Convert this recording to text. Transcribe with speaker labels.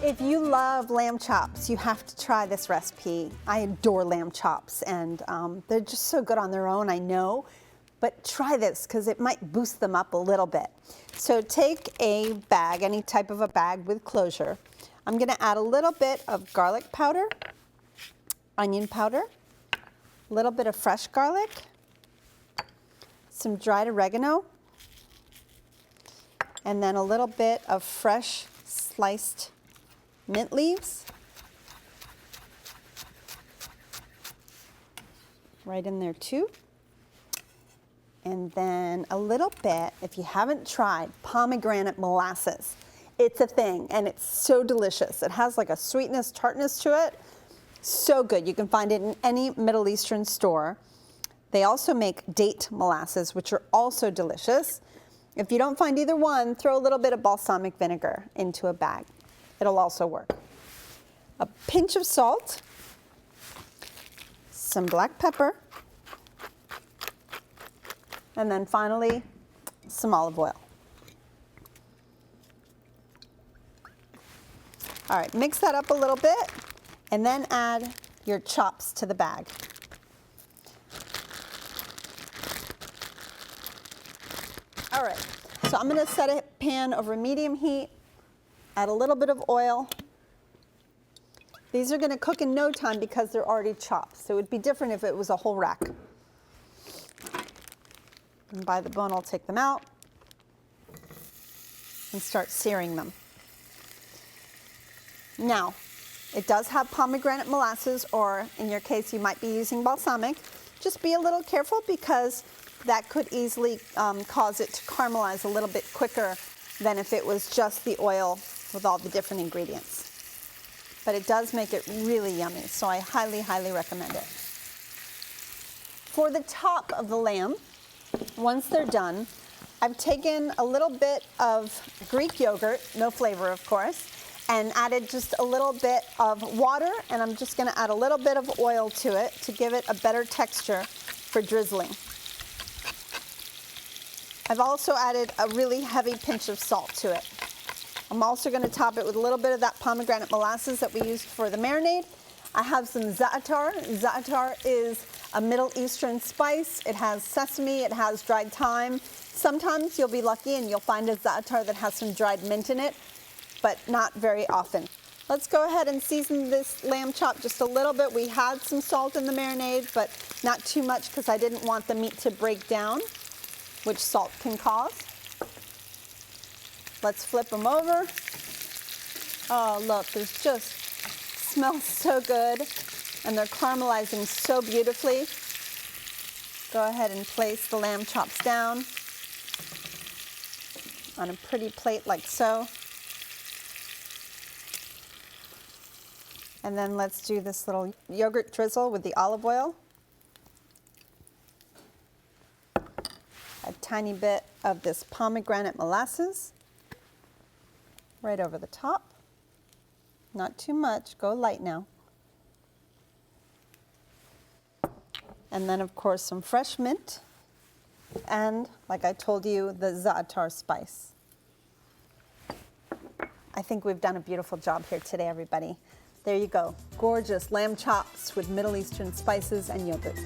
Speaker 1: If you love lamb chops, you have to try this recipe. I adore lamb chops, and they're just so good on their own, I know. But try this, because it might boost them up a little bit. So take a bag, any type of a bag with closure. I'm going to add a little bit of garlic powder, onion powder, a little bit of fresh garlic, some dried oregano, and then a little bit of fresh sliced mint leaves. Right in there too. And then a little bit, if you haven't tried, pomegranate molasses. It's a thing, and it's so delicious. It has like a sweetness, tartness to it. So good. You can find it in any Middle Eastern store. They also make date molasses, which are also delicious. If you don't find either one, throw a little bit of balsamic vinegar into a bag. It'll also work. A pinch of salt, some black pepper, and then finally, some olive oil. All right, mix that up a little bit, and then add your chops to the bag. All right, so I'm gonna set a pan over medium heat, add a little bit of oil. These are gonna cook in no time because they're already chopped, so it would be different if it was a whole rack. And by the bone, I'll take them out and start searing them. Now, it does have pomegranate molasses, or in your case, you might be using balsamic. Just be a little careful because that could easily cause it to caramelize a little bit quicker than if it was just the oil with all the different ingredients. But it does make it really yummy, so I highly, highly recommend it. For the top of the lamb, once they're done, I've taken a little bit of Greek yogurt, no flavor of course, and added just a little bit of water, and I'm just gonna add a little bit of oil to it to give it a better texture for drizzling. I've also added a really heavy pinch of salt to it. I'm also gonna top it with a little bit of that pomegranate molasses that we used for the marinade. I have some za'atar. Za'atar is a Middle Eastern spice. It has sesame, it has dried thyme. Sometimes you'll be lucky and you'll find a za'atar that has some dried mint in it, but not very often. Let's go ahead and season this lamb chop just a little bit. We had some salt in the marinade, but not too much because I didn't want the meat to break down, which salt can cause. Let's flip them over. Oh, look, there's just, smells so good, and they're caramelizing so beautifully. Go ahead and place the lamb chops down on a pretty plate like so. And then let's do this little yogurt drizzle with the olive oil. A tiny bit of this pomegranate molasses right over the top. Not too much, go light now. And then of course some fresh mint, and like I told you, the za'atar spice. I think we've done a beautiful job here today, everybody. There you go, gorgeous lamb chops with Middle Eastern spices and yogurt.